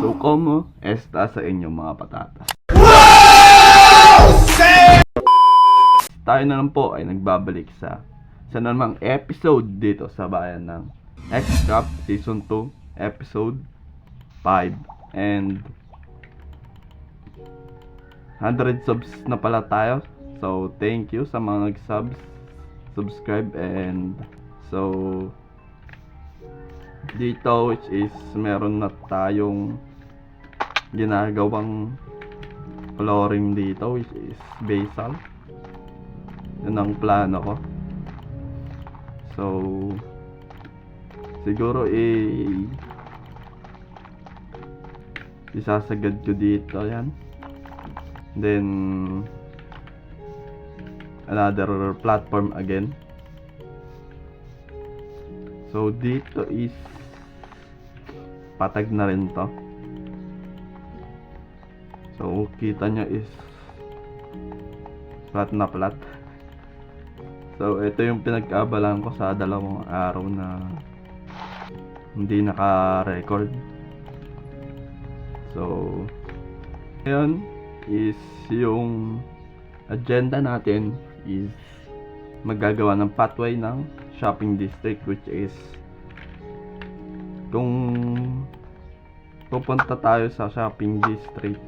So, como esta sa inyong mga patatas? Tayo na lang po ay nagbabalik sa namang episode dito sa bayan ng X-Craft Season 2 Episode 5. And 100 subs na pala tayo. So, thank you sa mga subscribe. And so, dito which is meron na tayong ginagawang flooring dito which is basal. Yun ang plano ko. So, siguro isasagad ko dito yan. Then another platform again. So dito is patag na rin to. So kita nyo is flat na flat. So ito yung pinagkaabalan ko sa 2 araw na hindi naka-record. So ngayon is yung agenda natin is maggagawa ng pathway ng shopping district, which is kung pupunta tayo sa shopping district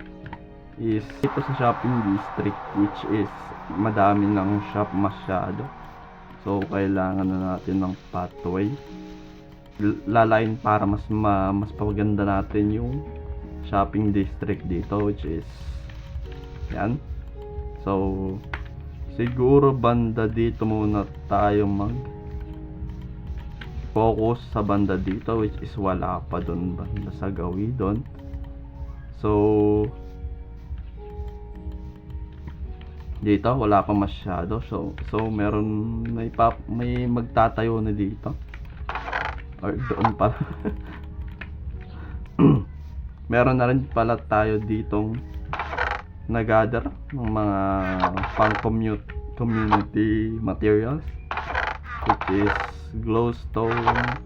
is ito sa shopping district which is madami ng shop masyado. So kailangan na natin ng pathway lalain para mas paganda natin yung shopping district dito, which is yan. So siguro banda dito muna tayo focus sa banda dito, which is wala pa doon banda sa gawin. So dito wala pa masyado. So may magtatayo na dito or doon pa. Meron na rin pala tayo ditong nag-gather ng mga community materials, which is glowstone,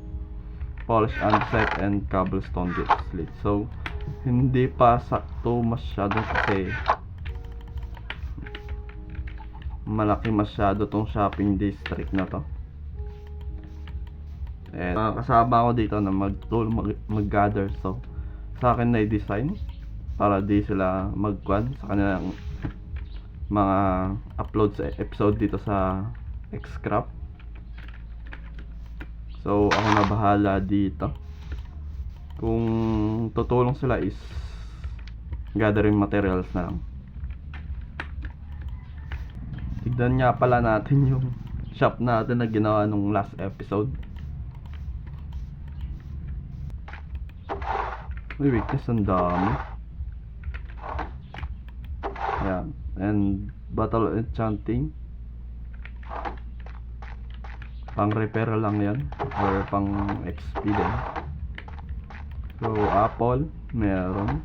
polish andesite, and cobblestone slate. So hindi pa sakto masyado kasi malaki masyado tong shopping district na to. And kasama ko dito na mag-gather. So sa akin na i-design para di sila magkwan sa kanilang mga upload sa episode dito sa X-Craft. So ako na bahala dito. Kung tutulong sila is gathering materials na lang. Tignan nga pala natin yung shop natin na ginawa nung last episode. May weakness ang dami. Yan. And battle enchanting, pang repair lang yan or pang XP din. So apple meron.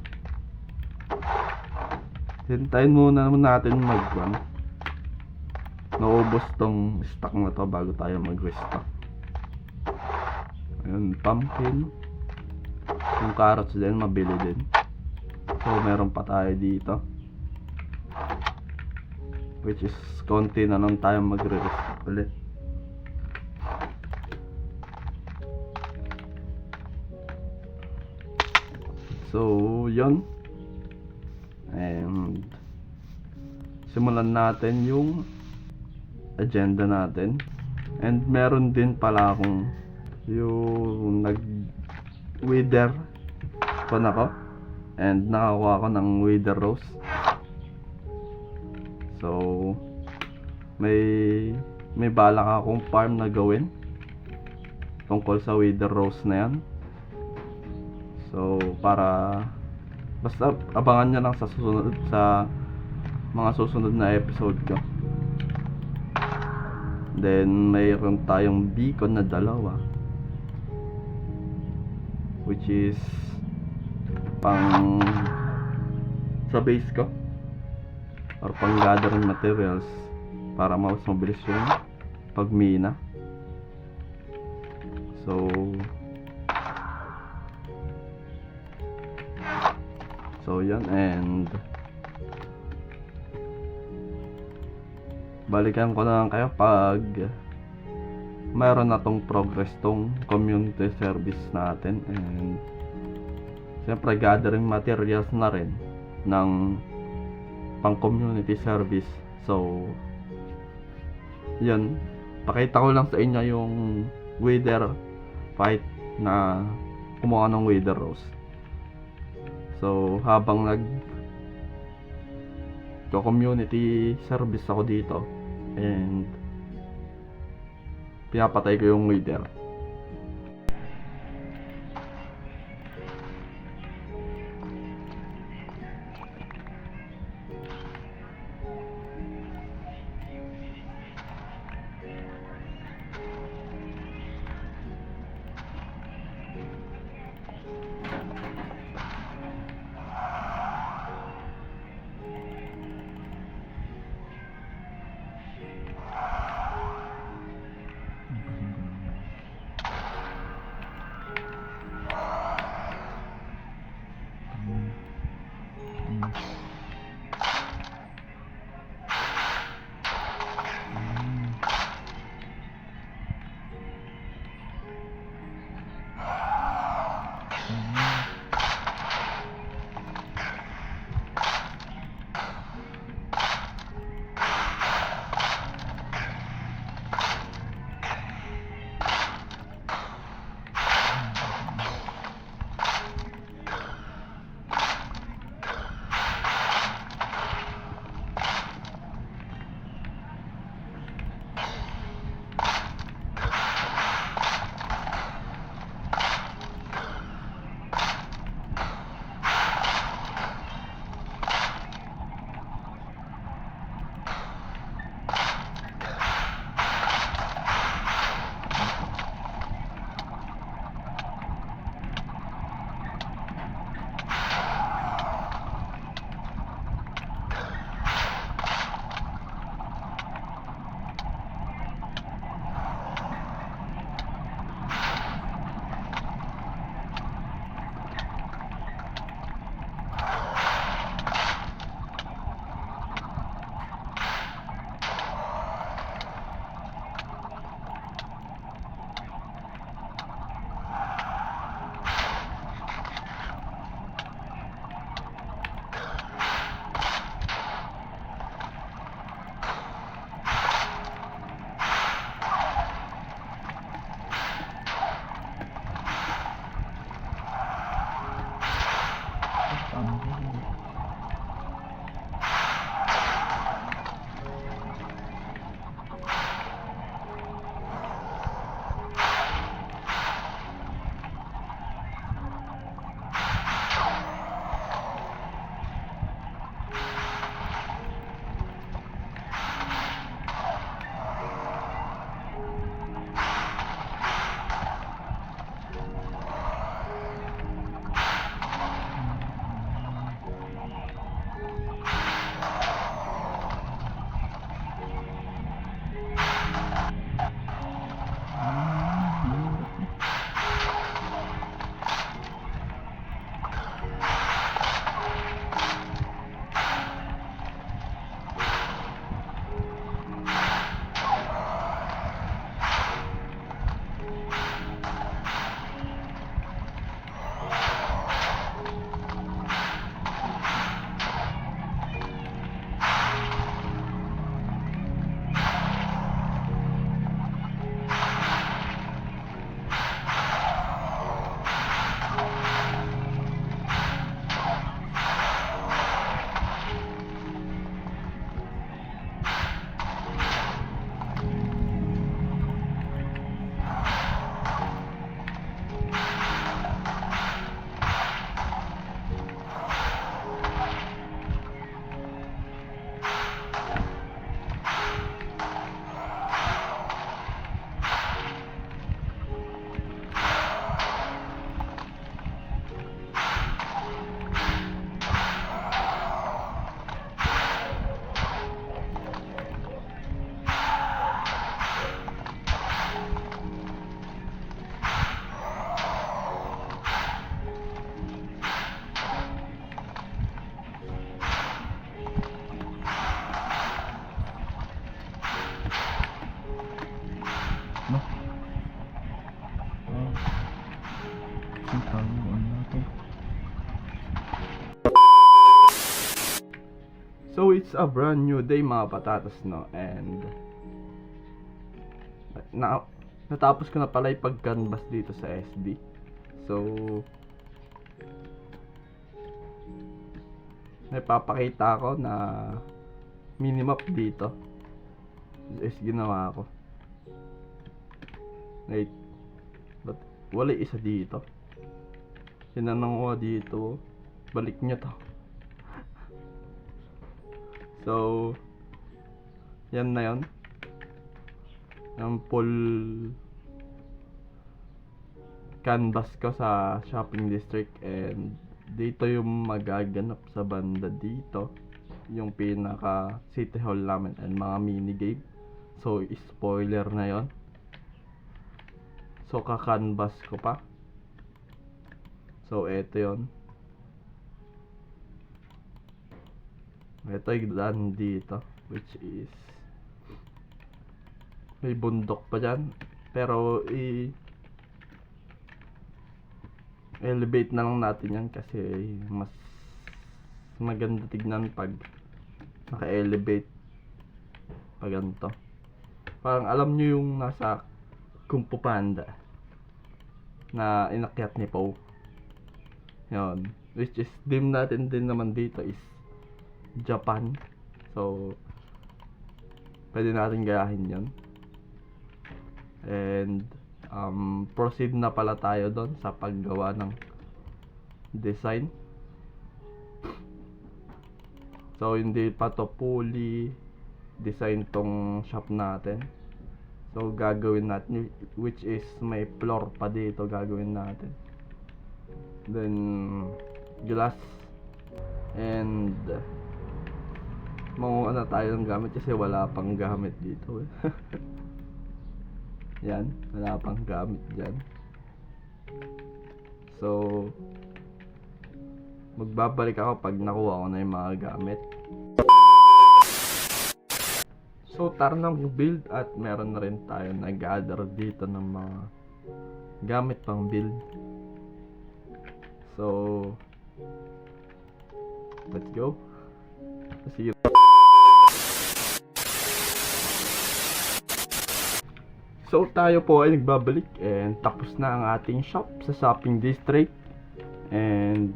Hintayin muna natin mag-run. Naubos tong stock na to bago tayo mag-restock. Ayun, pumpkin. Yung carrots din, mabili din. So meron pa tayo dito, which is konti na lang tayo magre-restock ulit. So yun. And simulan natin yung agenda natin. And meron din pala akong yung wither pa ako, and nakakuha ko ng wither rose. So may balak akong farm na gawin tungkol sa wither rose na yan. So para basta abangan nyo lang sa mga susunod na episode ko. Then mayroon tayong beacon na 2, which is pang sa base ko or pang gathering materials para mas mabilis yung pagmina. So So yan, and balikan ko na lang kayo pag mayroon na tong progress tong community service natin, and siyempre gathering materials na rin ng pang community service. So yun, pakita ko lang sa inyo yung wither fight na kumuha ng wither rose. So habang community service ako dito, and pinapatay ko yung wither. So it's a brand new day mga patatas, no? And natapos ko na pala yung pag-canvas dito sa SD. So napapakita ko na minimap dito is ginawa ko. Wait, but wala isa dito. Sinanong ko dito, balik nyo to. So yan na yun, yung full canvas ko sa shopping district. And dito yung magaganap sa banda dito, yung pinaka city hall namin and mga mini game. So spoiler na yon. So ka-canvas ko pa. So eto yon. Ito yung daan dito, which is may bundok pa dyan, pero elevate na lang natin yan kasi mas maganda tignan pag naka-elevate pag ganito. Parang alam nyo yung nasa Kung Fu Panda na inakyat ni Poe yun, which is dim natin din naman dito is Japan. So pwede natin gayahin yun. And proceed na pala tayo doon sa paggawa ng design. So hindi pa to fully design tong shop natin. So gagawin natin, which is may floor pa dito gagawin natin. Then glass and manguha na tayo ng gamit kasi wala pang gamit dito eh. Yan, wala pang gamit dyan. So magbabalik ako pag nakuha ko na yung mga gamit. So tara na mag-build at meron na rin tayo nag-gather dito ng mga gamit pang build. So let's go. Sige. So tayo po ay nagbabalik and tapos na ang ating shop sa shopping district. And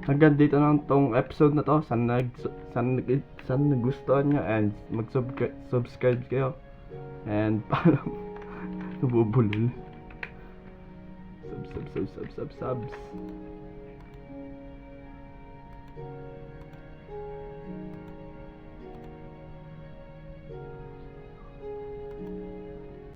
hanggang dito lang tong episode na to. Sana nagustuhan nyo and mag-subscribe kayo. And parang nabubulol. Subs.